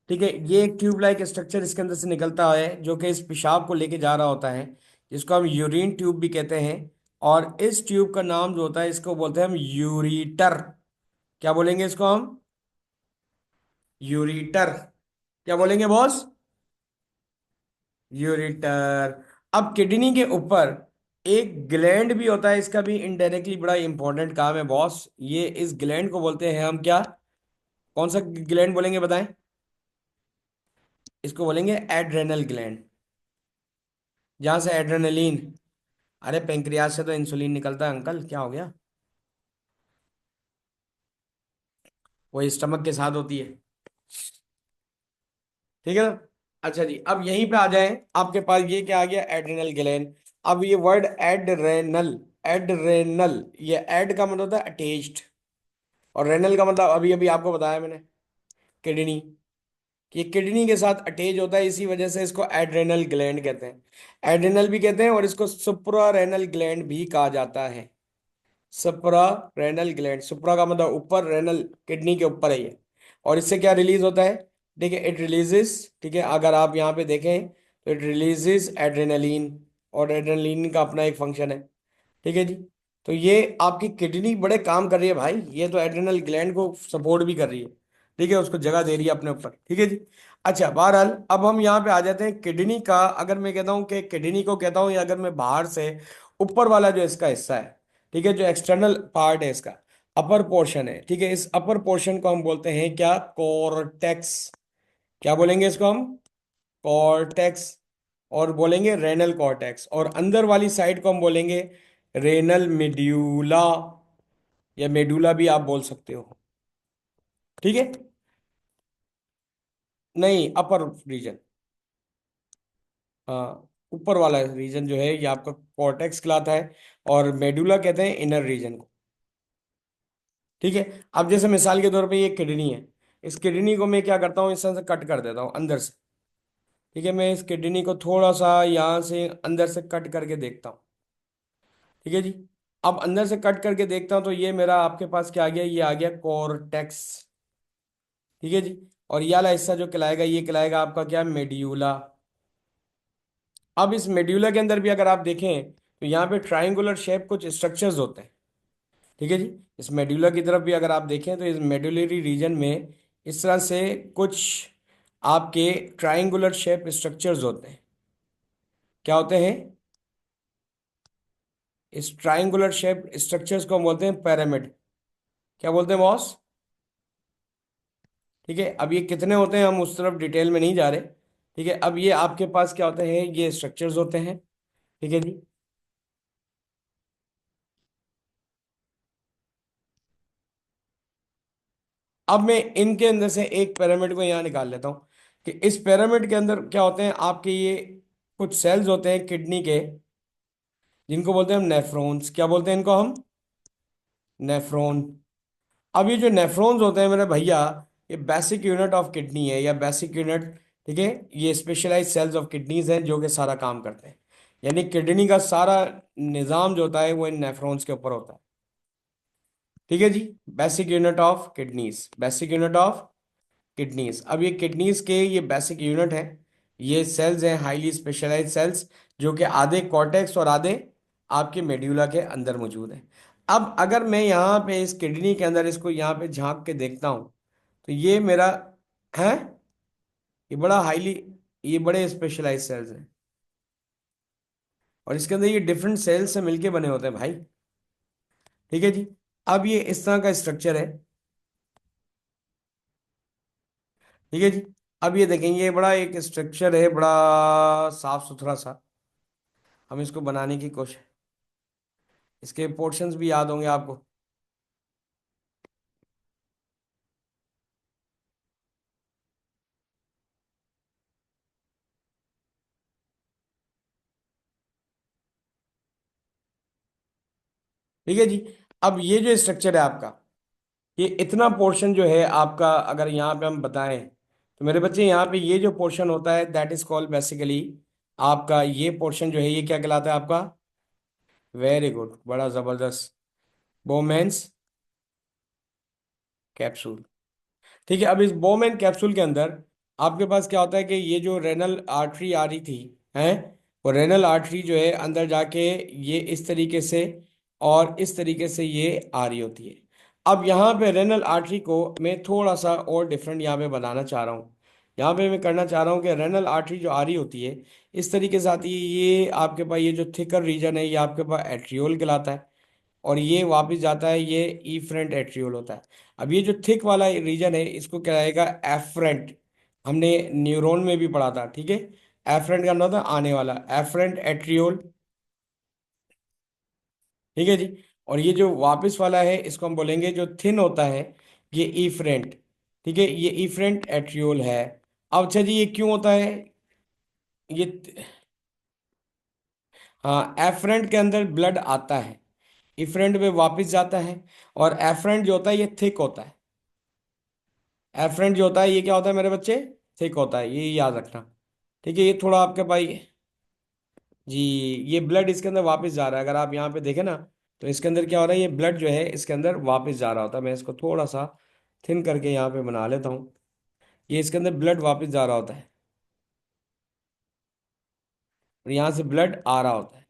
ठीक है, ये एक ट्यूब लाइक स्ट्रक्चर इसके अंदर से निकलता है जो कि इस पेशाब को लेके जा रहा होता है, जिसको हम यूरिन ट्यूब भी कहते हैं। और इस ट्यूब का नाम जो होता है इसको बोलते हैं हम यूरीटर। क्या बोलेंगे इसको हम, यूरीटर। क्या बोलेंगे बॉस, यूरिटर। अब किडनी के ऊपर एक ग्लैंड भी होता है, इसका भी इनडायरेक्टली बड़ा इंपॉर्टेंट काम है बॉस। ये इस ग्लैंड को बोलते हैं हम क्या, कौन सा ग्लैंड बोलेंगे बताएं? इसको बोलेंगे एड्रेनल ग्लैंड, जहां से एड्रेनलिन, अरे पेंक्रियाज से तो इंसुलिन निकलता है अंकल, क्या हो गया, वो स्टमक के साथ होती है। ठीक है ना। अच्छा जी, अब यहीं पे आ जाएं, आपके पास ये क्या आ गया, एड्रेनल ग्लैंड। अब ये वर्ड एड्रेनल, एड्रेनल, ये एड का मतलब होता है अटैच्ड, और रेनल का मतलब अभी अभी आपको बताया मैंने, किडनी। ये किडनी के साथ अटैच होता है, इसी वजह से इसको एड्रेनल ग्लैंड कहते हैं। एड्रेनल भी कहते हैं और इसको सुप्रा रेनल ग्लैंड भी कहा जाता है। सुप्रा रेनल ग्लैंड, सुप्रा का मतलब ऊपर, रेनल किडनी के ऊपर है ये। और इससे क्या रिलीज होता है, ठीक है, इट रिलीजेस, ठीक है, अगर आप यहाँ पे देखें तो इट रिलीजेस एड्रेनलिन, और एड्रेनलिन का अपना एक फंक्शन है। ठीक है जी। तो ये आपकी किडनी बड़े काम कर रही है भाई, ये तो एड्रेनल ग्लैंड को सपोर्ट भी कर रही है। ठीक है, उसको जगह दे रही है अपने ऊपर। ठीक है जी। अच्छा, बहरहाल अब हम यहाँ पे आ जाते हैं किडनी का, अगर मैं कहता हूँ कि किडनी को कहता हूँ, या अगर मैं बाहर से ऊपर वाला जो इसका हिस्सा है, ठीक है, जो एक्सटर्नल पार्ट है इसका, अपर पोर्शन है, ठीक है, इस अपर पोर्शन को हम बोलते हैं क्या, कॉर्टेक्स। क्या बोलेंगे इसको हम, कॉर्टेक्स। और बोलेंगे रेनल कॉर्टेक्स, और अंदर वाली साइड को हम बोलेंगे रेनल मेड्यूला, या मेडुला भी आप बोल सकते हो। ठीक है, नहीं, अपर रीजन, हाँ, ऊपर वाला रीजन जो है ये आपका कॉर्टेक्स कहलाता है, और मेडुला कहते हैं इनर रीजन को। ठीक है। अब जैसे मिसाल के तौर पे ये किडनी है, इस किडनी को मैं क्या करता हूँ, इस तरह से कट कर देता हूँ अंदर से। ठीक है, मैं इस किडनी को थोड़ा सा यहाँ से अंदर से कट करके देखता हूँ। ठीक है जी। अब अंदर से कट करके देखता हूँ तो ये मेरा आपके पास क्या आ गया, ये आ गया कॉर्टेक्स। ठीक है जी। और ये वाला हिस्सा जो कहलाएगा, ये कहलाएगा आपका क्या, मेड्यूला। अब इस मेड्यूला के अंदर भी अगर आप देखें तो यहाँ पे ट्राइंगुलर शेप कुछ स्ट्रक्चर्स होते हैं। ठीक है जी। इस मेड्यूला की तरफ भी अगर आप देखें तो इस मेडुलरी रीजन में इस तरह से कुछ आपके ट्राइंगुलर शेप स्ट्रक्चर्स होते हैं। क्या होते हैं, इस ट्राइंगुलर शेप स्ट्रक्चर्स को हम बोलते हैं पिरामिड। क्या बोलते हैं बॉस? ठीक है, अब ये कितने होते हैं हम उस तरफ डिटेल में नहीं जा रहे। ठीक है, अब ये आपके पास क्या होते हैं, ये स्ट्रक्चर्स होते हैं। ठीक है जी। अब मैं इनके अंदर से एक पिरामिड को यहाँ निकाल लेता हूँ कि इस पिरामिड के अंदर क्या होते हैं आपके, ये कुछ सेल्स होते हैं किडनी के, जिनको बोलते हैं हम नेफ्रॉन्स। क्या बोलते हैं इनको हम? नेफ्रॉन। अब ये जो नेफ्रॉन्स होते हैं मेरे भैया, ये बेसिक यूनिट ऑफ किडनी है, या बेसिक यूनिट, ठीक है, ये स्पेशलाइज सेल्स ऑफ किडनीज हैं जो कि सारा काम करते हैं। यानी किडनी का सारा निज़ाम जो होता है वो इन नेफ्रॉन्स के ऊपर होता है। ठीक है जी। Basic unit of kidneys, basic unit of kidneys. अब ये किडनीज के ये बेसिक यूनिट है, ये सेल्स हैं हाईली स्पेशलाइज्ड सेल्स, जो कि आधे कॉर्टेक्स और आधे आपके मेड्यूला के अंदर मौजूद है। अब अगर मैं यहाँ पे इस किडनी के अंदर इसको यहाँ पे झांक के देखता हूँ, तो ये मेरा है, ये बड़ा हाईली, ये बड़े स्पेशलाइज्ड सेल्स हैं, और इसके अंदर ये डिफरेंट सेल्स से मिलके बने होते हैं भाई। ठीक है जी। अब ये इस तरह का स्ट्रक्चर है। ठीक है जी। अब ये देखेंगे, ये बड़ा एक स्ट्रक्चर है, बड़ा साफ सुथरा सा। हम इसको बनाने की कोशिश, इसके पोर्शंस भी याद होंगे आपको। ठीक है जी। अब ये जो स्ट्रक्चर है आपका, ये इतना पोर्शन जो है आपका, अगर यहाँ पे हम बताएं तो मेरे बच्चे, यहाँ पे ये जो पोर्शन होता है दैट इज कॉल्ड बेसिकली, आपका ये पोर्शन जो है ये क्या कहलाता है आपका? वेरी गुड, बड़ा जबरदस्त, बोमेन्स कैप्सूल। ठीक है। अब इस बोमेन कैप्सूल के अंदर आपके पास क्या होता है कि ये जो रेनल आर्टरी आ रही थी, है, वो रेनल आर्टरी जो है अंदर जाके ये इस तरीके से और इस तरीके से ये आ रही होती है। अब यहाँ पे रेनल आर्टरी को मैं थोड़ा सा और डिफरेंट यहाँ पे बनाना चाह रहा हूँ। यहाँ पे मैं करना चाह रहा हूँ कि रेनल आर्टरी जो आ रही होती है इस तरीके से आती है, ये आपके पास ये जो थिकर रीजन है ये आपके पास एट्रियोल कहलाता है, और ये वापस जाता है, ये इफ्रेंट एट्रियोल होता है। अब ये जो थिक वाला रीजन है इसको क्या रहेगा? एफरेंट। हमने न्यूरॉन में भी पढ़ा था, ठीक है। एफरेंट का मतलब आने वाला, एफरेंट एट्रियोल। ठीक है जी। और ये जो वापस वाला है इसको हम बोलेंगे जो थिन होता है, ये इफ्रेंट। ठीक है, ये इफ्रेंट एट्रियोल है। अब अच्छा जी, ये क्यों होता है? ये, हाँ, एफरेंट के अंदर ब्लड आता है, इफ्रेंट में वापस जाता है, और एफरेंट जो होता है ये थिक होता है। एफरेंट जो होता है ये क्या होता है मेरे बच्चे? थिक होता है, ये याद रखना। ठीक है, ये थोड़ा आपके भाई, जी, ये ब्लड इसके अंदर वापस जा रहा है, अगर आप यहाँ पे देखें ना, तो इसके अंदर क्या हो रहा है, ये ब्लड जो है इसके अंदर वापस जा रहा होता है। मैं इसको थोड़ा सा थिन करके यहाँ पे बना लेता हूँ। ये इसके अंदर ब्लड वापस जा रहा होता है, और यहाँ से ब्लड आ रहा होता है।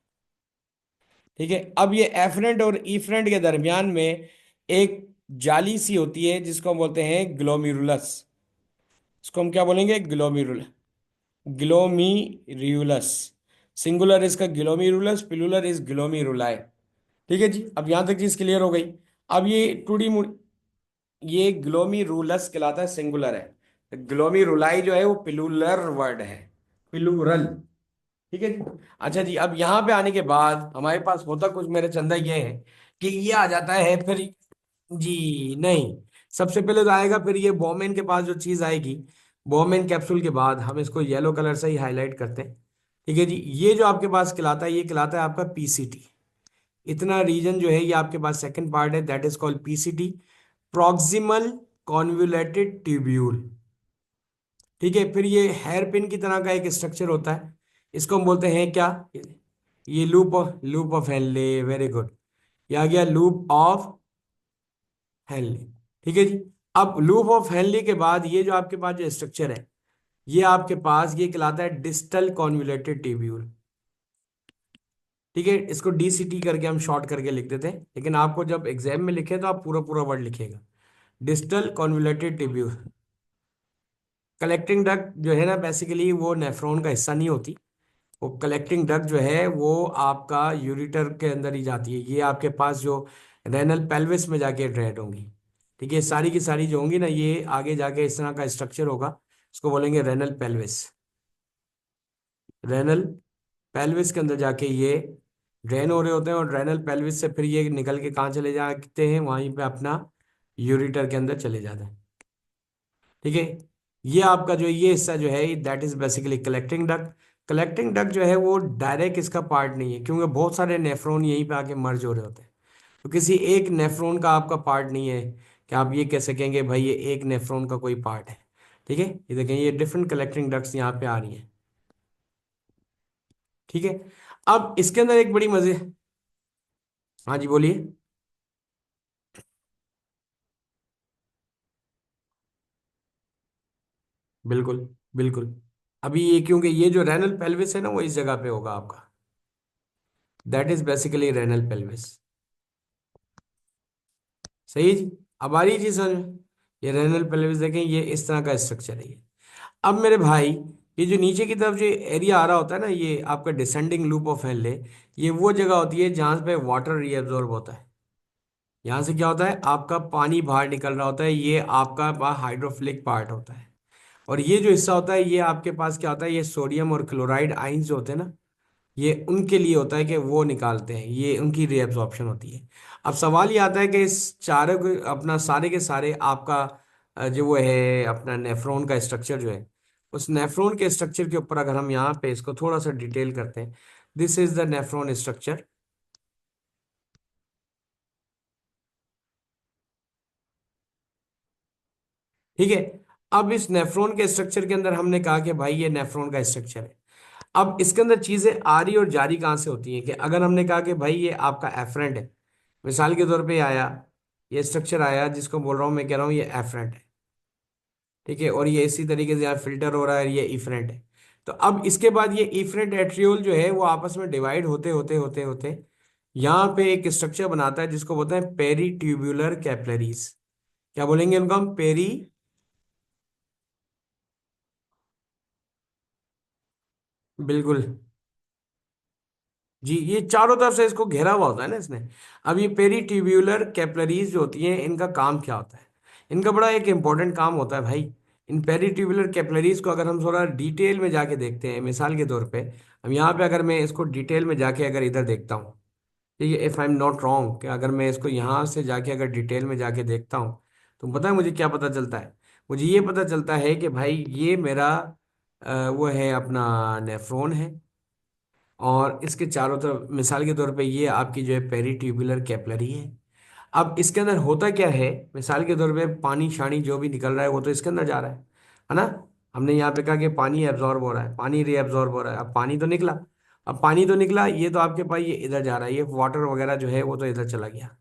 ठीक है। अब ये एफरेंट और ईफरेंट के दरमियान में एक जाली सी होती है जिसको हम बोलते हैं ग्लोमेरुलस। इसको हम क्या बोलेंगे? ग्लोमेरुलस। ग्लोमीरुलस, सिंगुलर इसका ग्लोमीरुलस, प्लूरल इज ग्लोमीरुलाई। ठीक है जी। अब यहां तक चीज क्लियर हो गई। अब ये टूडी ये ग्लोमीरुलस कहलाता है, सिंगुलर है। ग्लोमीरुलाई जो है वो प्लूरल वर्ड है, प्लूरल। ठीक है जी। अच्छा जी, अब यहाँ पे आने के बाद हमारे पास होता कुछ मेरे चंदा ये है कि ये आ जाता है फिर, जी नहीं, सबसे पहले तो आएगा फिर ये बोमेन के पास जो चीज आएगी, बोमेन कैप्सूल के बाद हम इसको येलो कलर से ही हाईलाइट करते हैं। ठीक है जी। ये जो आपके पास खिलाता है ये खिलाता है आपका पीसीटी। इतना रीजन जो है ये आपके पास सेकंड पार्ट है, that is called PCT, proximal convoluted tubule. ठीक है। फिर ये हेयर पिन की तरह का एक स्ट्रक्चर होता है, इसको हम बोलते हैं क्या? ये loop of Henle, very good. ये आ गया लूप ऑफ हेनले। ठीक है जी। अब लूप ऑफ हेनले के बाद ये जो आपके पास जो स्ट्रक्चर है, ये आपके पास ये कहलाता है डिस्टल कॉन्वुलेटेड ट्यूब्यूल। ठीक है, इसको डीसीटी करके हम शॉर्ट करके लिख देते हैं, लेकिन आपको जब एग्जाम में लिखे तो आप पूरा पूरा वर्ड लिखिएगा, distal convoluted tubule. Collecting duct जो है ना, बेसिकली वो नेफ्रॉन का हिस्सा नहीं होती। वो कलेक्टिंग डक्ट जो है वो आपका यूरिटर के अंदर ही जाती है, ये आपके पास जो रेनल पेल्विस में जाके ड्रेड होंगी। ठीक है, सारी की सारी जो होंगी ना, ये आगे जाके इस तरह का स्ट्रक्चर होगा, इसको बोलेंगे रेनल पेल्विस। रेनल पेल्विस के अंदर जाके ये ड्रेन हो रहे होते हैं, और ड्रेनल पेल्विस से फिर ये निकल के कहाँ चले जाते हैं? वहीं पे अपना यूरिटर के अंदर चले जाते हैं। ठीक है। ये आपका जो ये हिस्सा जो है that is basically collecting duct. Collecting duct जो है वो डायरेक्ट इसका पार्ट नहीं है, क्योंकि बहुत सारे नेफ्रॉन यहीं पे आके मर्ज हो रहे होते हैं। तो किसी एक नेफ्रॉन का आपका पार्ट नहीं है कि आप ये कह सकेंगे भाई ये एक नेफ्रॉन का कोई पार्ट है। ठीक है, ये देखें ये डिफरेंट कलेक्टिंग डक्ट्स यहाँ पे आ रही हैं। ठीक है। अब इसके अंदर एक बड़ी मजे, हाँ जी बोलिए। बिल्कुल बिल्कुल। अभी ये क्योंकि ये जो रेनल पेल्विस है ना वो इस जगह पे होगा आपका, that is basically renal pelvis. सही है जी। अब आ रही है जी समझ में। ये रेनल पेल्विस देखें, ये इस तरह का स्ट्रक्चर है ये। अब मेरे भाई, ये जो नीचे की तरफ जो एरिया आ रहा होता है ना, ये आपका डिसेंडिंग लूप ऑफ हेनले, ये वो जगह होती है जहां पे वाटर रीअब्जॉर्ब होता है। यहाँ से क्या होता है, आपका पानी बाहर निकल रहा होता है, ये आपका हाइड्रोफिलिक पार्ट होता है। और ये जो हिस्सा होता है ये आपके पास क्या होता है, ये सोडियम और क्लोराइड आइंस जो होते हैं ना, ये उनके लिए होता है कि वो निकालते हैं, ये उनकी रीअब्जॉर्प्शन होती है। अब सवाल ये आता है कि इस चारों को अपना सारे के सारे आपका जो वो है अपना नेफ्रॉन का स्ट्रक्चर जो है, उस नेफ्रॉन के स्ट्रक्चर के ऊपर अगर हम यहाँ पे इसको थोड़ा सा डिटेल करते हैं, this is the nephron structure. ठीक है। अब इस नेफ्रॉन के स्ट्रक्चर के अंदर हमने कहा कि भाई ये नेफ्रॉन का स्ट्रक्चर है। अब इसके अंदर चीजें आ रही और जारी कहाँ से होती हैं, कि अगर हमने कहा कि भाई ये आपका एफरेंट है, मिसाल के तौर पे आया, ये स्ट्रक्चर आया जिसको बोल रहा हूँ मैं, कह रहा हूँ ये एफरेंट है। ठीक है, और ये इसी तरीके से यहाँ फिल्टर हो रहा है, ये इफरेंट है। तो अब इसके बाद ये इफरेंट एट्रियोल जो है वो आपस में डिवाइड होते होते होते होते यहाँ पे एक स्ट्रक्चर बनाता है जिसको बोलते हैं पेरी ट्यूब्यूलर कैपिलरीज। क्या बोलेंगे उनको हम, पेरी। बिल्कुल जी, ये चारों तरफ से इसको घेरा हुआ होता है ना इसने। अब ये पेरीट्यूब्यूलर कैपिलरीज जो होती हैं इनका काम क्या होता है, इनका बड़ा एक इंपॉर्टेंट काम होता है भाई। इन पेरीट्यूब्यूलर कैपिलरीज को अगर हम थोड़ा डिटेल में जाके देखते हैं, मिसाल के तौर पे हम यहाँ पे अगर मैं इसको डिटेल में जाके अगर इधर देखता हूँ, ठीक है, if I am not wrong, कि अगर मैं इसको यहाँ से जाके अगर डिटेल में जाके देखता हूँ, तो पता है मुझे क्या पता चलता है। मुझे ये पता चलता है कि भाई ये मेरा वो है अपना नेफ्रॉन है, और इसके चारों तरफ मिसाल के तौर पे ये आपकी जो है पेरी ट्यूबुलर कैपिलरी है। अब इसके अंदर होता क्या है, मिसाल के तौर पे पानी शानी जो भी निकल रहा है वो तो इसके अंदर जा रहा है ना। हमने यहाँ पे कहा कि पानी एब्जॉर्ब हो रहा है, पानी रीएब्जॉर्ब हो रहा है, अब पानी तो निकला। अब पानी तो निकला, ये तो आपके पास ये इधर जा रहा है, ये वाटर वगैरह जो है वो तो इधर चला गया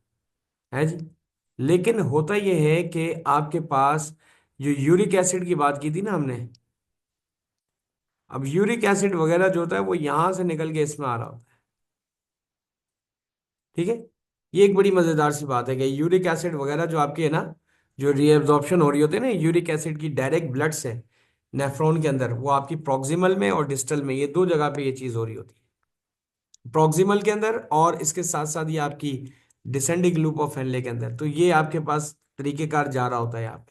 है जी। लेकिन होता ये है कि आपके पास जो यूरिक एसिड की बात की थी ना हमने, अब यूरिक एसिड वगैरह जो होता है वो यहां से निकल के इसमें आ रहा होता है। ठीक है। ये एक बड़ी मजेदार सी बात है कि यूरिक एसिड वगैरह जो आपकी है ना, जो रीएब्जॉर्प्शन हो रही होती है ना यूरिक एसिड की डायरेक्ट ब्लड से नेफ्रॉन के अंदर, वो आपकी प्रॉक्सिमल में और डिस्टल में, ये दो जगह पे ये चीज हो रही होती है। प्रॉक्सिमल के अंदर और इसके साथ साथ ये आपकी डिसेंडिंग लूप ऑफ हेनले के अंदर, तो ये आपके पास तरीकेकार जा रहा होता है यहाँ पे।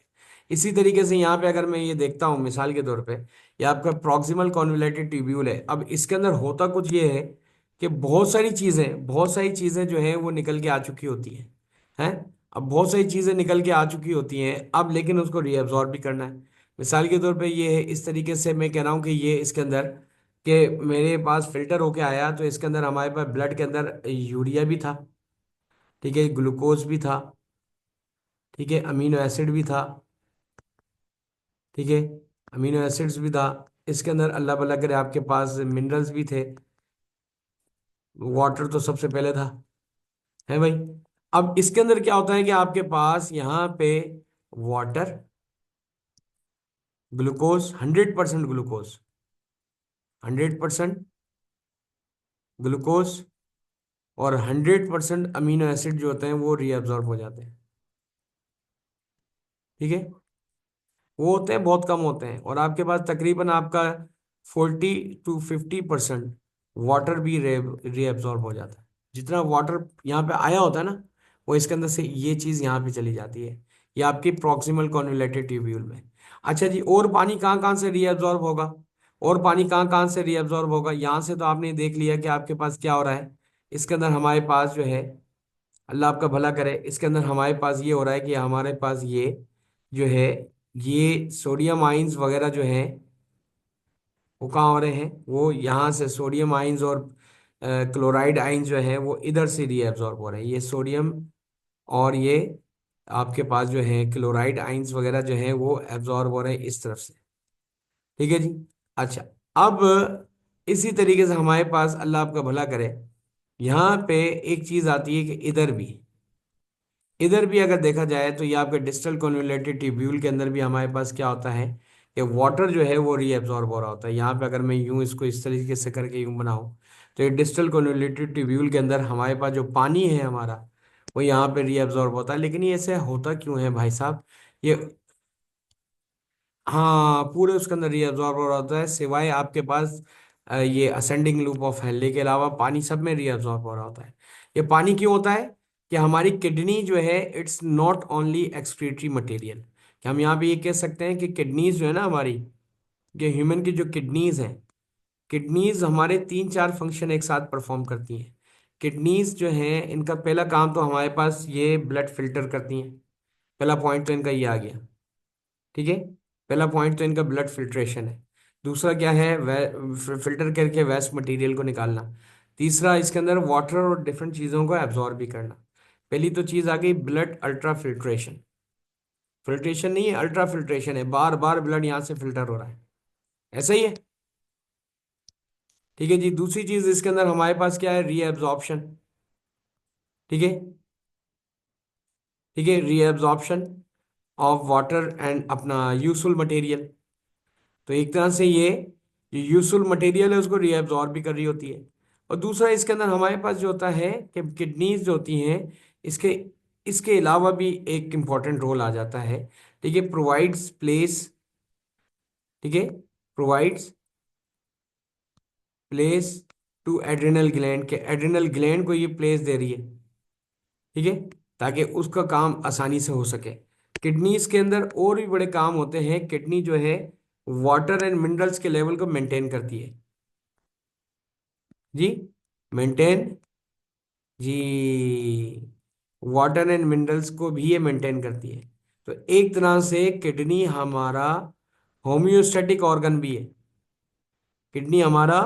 इसी तरीके से यहाँ पे अगर मैं ये देखता हूँ मिसाल के तौर पे, ये आपका प्रॉक्सिमल कॉन्वलेटेड ट्यूब्यूल है। अब इसके अंदर होता कुछ ये है कि बहुत सारी चीजें जो है वो निकल के आ चुकी होती हैं। अब बहुत सारी चीजें निकल के आ चुकी होती हैं, अब लेकिन उसको रीअब्जॉर्ब भी करना है। मिसाल के तौर पे ये है, इस तरीके से मैं कह रहा हूँ कि ये इसके अंदर, कि मेरे पास फिल्टर होके आया तो इसके अंदर हमारे पास ब्लड के अंदर यूरिया भी था, ठीक है, ग्लूकोज भी था, ठीक है, अमीनो एसिड भी था, ठीक है, अमीनो एसिड्स भी था। इसके अंदर अल्लाह भला करे आपके पास मिनरल्स भी थे, वाटर तो सबसे पहले था, है भाई। अब इसके अंदर क्या होता है कि आपके पास यहाँ पे वाटर, ग्लूकोज, 100% ग्लूकोज, 100% ग्लूकोज, और 100% अमीनो एसिड जो होते हैं वो रीअब्जॉर्ब हो जाते हैं। ठीक है, वो होते हैं बहुत कम होते हैं, और आपके पास तकरीबन आपका 40 to 50% वाटर भी रीएब्जॉर्ब हो जाता है। जितना वाटर यहाँ पे आया होता है ना, वो इसके अंदर से ये चीज़ यहाँ पे चली जाती है, ये आपकी प्रॉक्सिमल कॉन्जुलेटेड ट्यूब्यूल में। अच्छा जी, और पानी कहाँ कहाँ से रीएब्जॉर्ब होगा, और पानी कहाँ कहाँ से रीएब्जॉर्ब होगा, यहाँ से तो आपने देख लिया कि आपके पास क्या हो रहा है। इसके अंदर हमारे पास जो है, अल्लाह आपका भला करे, इसके अंदर हमारे पास ये हो रहा है कि हमारे पास ये जो है ये सोडियम आइंस वगैरह जो है वो कहाँ हो रहे हैं, वो यहाँ से सोडियम आइंस और क्लोराइड आइंस जो है वो इधर से रीएब्जॉर्ब हो रहे हैं। ये सोडियम और ये आपके पास जो है क्लोराइड आइंस वगैरह जो है वो एब्जॉर्ब हो रहे हैं इस तरफ से। ठीक है जी। अच्छा, अब इसी तरीके से हमारे पास, अल्लाह आपका भला करे, यहाँ पे एक चीज आती है कि इधर भी अगर देखा जाए तो ये आपके डिस्टल कन्वोल्यूटेड ट्यूब्यूल के अंदर भी हमारे पास क्या होता है कि वाटर जो है वो रीएब्जॉर्ब हो रहा होता है। यहाँ पे अगर मैं यूं इसको इस तरीके से करके यूं बनाऊं तो ये डिस्टल कन्वोल्यूटेड ट्यूब्यूल के अंदर हमारे पास जो पानी है हमारा वो यहाँ पे रीएब्जॉर्ब होता है। लेकिन ये ऐसे होता क्यों है भाई साहब? ये, हाँ, पूरे उसके अंदर रीअब्जॉर्ब हो रहा होता है, सिवाय आपके पास ये असेंडिंग लूप ऑफ हेनले के अलावा पानी सब में रीअब्जॉर्ब हो रहा होता है। ये पानी क्यों होता है कि हमारी किडनी जो है it's not only excretory material, कि हम यहाँ पे ये कह सकते हैं कि किडनीज जो है ना हमारी, ये ह्यूमन की जो किडनीज हैं, किडनीज हमारे 3-4 फंक्शन एक साथ परफॉर्म करती हैं। किडनीज जो हैं इनका पहला काम तो हमारे पास ये ब्लड फिल्टर करती हैं। पहला पॉइंट तो इनका ये आ गया। ठीक है, पहला पॉइंट तो इनका ब्लड फिल्ट्रेशन है। दूसरा क्या है, फिल्टर करके वेस्ट मटेरियल को निकालना। तीसरा इसके अंदर वाटर और डिफरेंट चीज़ों को एब्जॉर्ब भी करना। पहली तो चीज़ आ गई ब्लड अल्ट्रा फिल्ट्रेशन। फिल्ट्रेशन नहीं है, अल्ट्रा फिल्ट्रेशन है, बार बार ब्लड यहाँ से फिल्टर हो रहा है, ऐसा ही है। ठीक है जी। दूसरी चीज़ इसके अंदर हमारे पास क्या है, रीएब्जॉर्प्शन। ठीक है, ठीक है, रीएब्जॉर्प्शन ऑफ वाटर एंड अपना यूजफुल मटेरियल। तो एक तरह से ये जो यूजफुल मटेरियल है उसको रीएब्जॉर्ब भी कर रही होती है। और दूसरा इसके अंदर हमारे पास जो होता है कि किडनीज जो होती हैं, इसके इसके अलावा भी एक इम्पॉर्टेंट रोल आ जाता है। ठीक है, प्रोवाइड्स प्लेस, ठीक है, provides place to adrenal gland, के एड्रिनल ग्लैंड को ये प्लेस दे रही है। ठीक है, ताकि उसका काम आसानी से हो सके। किडनीज के अंदर और भी बड़े काम होते हैं। किडनी जो है वाटर एंड मिनरल्स के लेवल को मेंटेन करती है जी, मेंटेन जी, वाटर एंड मिनरल्स को भी ये मेंटेन करती है। तो एक तरह से किडनी हमारा होम्योस्टैटिक ऑर्गन भी है। किडनी हमारा,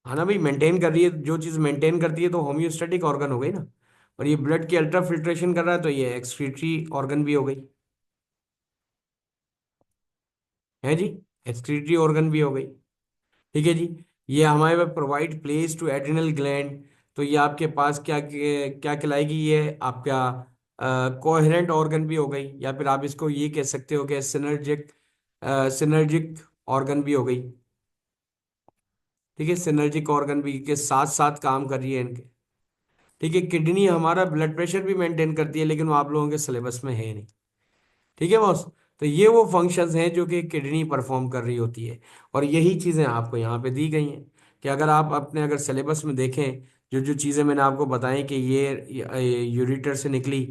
है ना भाई, मेंटेन कर रही है, जो चीज मेंटेन करती है तो होम्योस्टैटिक ऑर्गन हो गई ना। और ये ब्लड की अल्ट्रा फिल्ट्रेशन कर रहा है तो ये एक्सक्रीटरी ऑर्गन भी हो गई, है जी, एक्सक्रीटरी ऑर्गन भी हो गई। ठीक है जी। ये हमारे पास provide place to adrenal gland, तो ये आपके पास क्या क्या कहलाएगी, ये आपका कोहेरेंट ऑर्गन भी हो गई, या फिर आप इसको ये कह सकते हो कि सिनर्जिक, सिनर्जिक ऑर्गन भी हो गई। ठीक है, सिनर्जिक ऑर्गन भी के साथ साथ काम कर रही है इनके। ठीक है, किडनी हमारा ब्लड प्रेशर भी मेंटेन करती है, लेकिन वो आप लोगों के सिलेबस में है नहीं। ठीक है बॉस। तो ये वो फंक्शंस हैं जो कि किडनी परफॉर्म कर रही होती है। और यही चीज़ें आपको यहाँ पे दी गई हैं कि अगर आप अपने अगर सिलेबस में देखें, जो जो चीज़ें मैंने आपको बताई कि ये यूरिटर से निकली,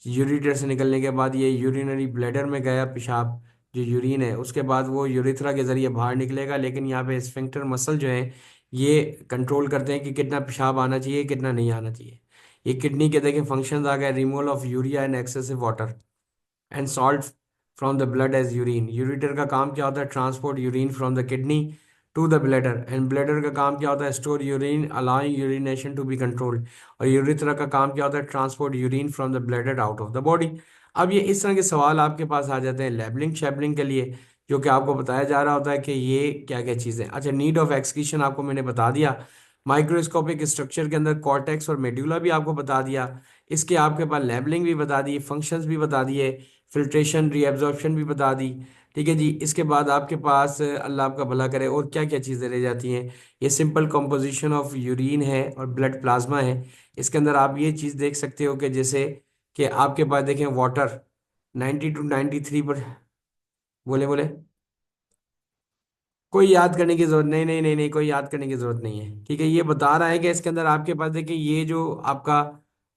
यूरिटर से निकलने के बाद ये यूरिनरी ब्लैडर में गया पेशाब, जो यूरिन है, उसके बाद वो यूरिथ्रा के जरिए बाहर निकलेगा। लेकिन यहाँ पे स्फिंक्टर मसल जो है ये कंट्रोल करते हैं कि कितना पेशाब आना चाहिए, कितना नहीं आना चाहिए। ये किडनी के देखें फंक्शंस आ गए, removal of urea and excessive water and salt from the blood as urine. Ureter का काम क्या होता है, transport urine from the kidney to the bladder. And bladder का काम क्या होता है, store urine allowing urination to be controlled. और यूरिथ्रा का काम क्या होता है, transport urine from the bladder out of the body. अब ये इस तरह के सवाल आपके पास आ जाते हैं लेबलिंग शेबलिंग के लिए, जो कि आपको बताया जा रहा होता है कि ये क्या क्या चीज़ें। अच्छा, नीड ऑफ एक्सक्रीशन आपको मैंने बता दिया। माइक्रोस्कोपिक स्ट्रक्चर के अंदर कॉर्टेक्स और मेड्यूला भी आपको बता दिया। इसके आपके पास लेबलिंग भी बता दी, फंक्शंस भी बता दिए, फिल्ट्रेशन रीएब्जॉर्प्शन भी बता दी। ठीक है जी। इसके बाद आपके पास अल्लाह आपका भला करे और क्या क्या चीज़ें रह जाती हैं। ये सिंपल कंपोजिशन ऑफ यूरिन है और ब्लड प्लाज्मा है। इसके अंदर आप ये चीज़ देख सकते हो कि जैसे कि आपके पास देखें वाटर 90 to 93 पर, बोले बोले, कोई याद करने की जरूरत नहीं, नहीं नहीं नहीं, कोई याद करने की जरूरत नहीं है। ठीक है, ये बता रहा है कि इसके अंदर आपके पास देखिए ये जो आपका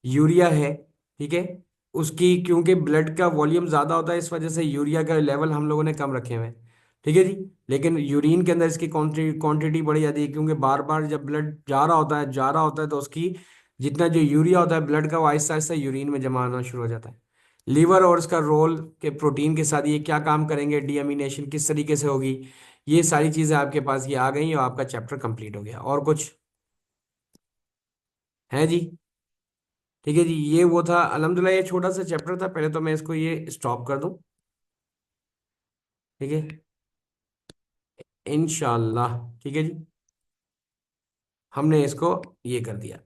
यूरिया है, ठीक है, उसकी क्योंकि ब्लड का वॉल्यूम ज़्यादा होता है इस वजह से यूरिया का लेवल हम लोगों ने कम रखे हुए हैं। ठीक है जी। लेकिन यूरिन के अंदर इसकी क्वांटिटी बढ़ी जाती है, क्योंकि बार बार जब ब्लड जा रहा होता है तो उसकी जितना जो यूरिया होता है ब्लड का वो आहिस्ता आहिस्ता यूरिन में जमा होना शुरू हो जाता है। लीवर और इसका रोल के प्रोटीन के साथ ये क्या काम करेंगे, डीअमीनेशन किस तरीके से होगी, ये सारी चीजें आपके पास ये आ गई और आपका चैप्टर कंप्लीट हो गया। और कुछ है जी? ठीक है जी, ये वो था अल्हम्दुलिल्लाह, ये छोटा सा चैप्टर था। पहले तो मैं इसको ये स्टॉप कर दूं। ठीक है, इंशाल्लाह। ठीक है जी, हमने इसको ये कर दिया।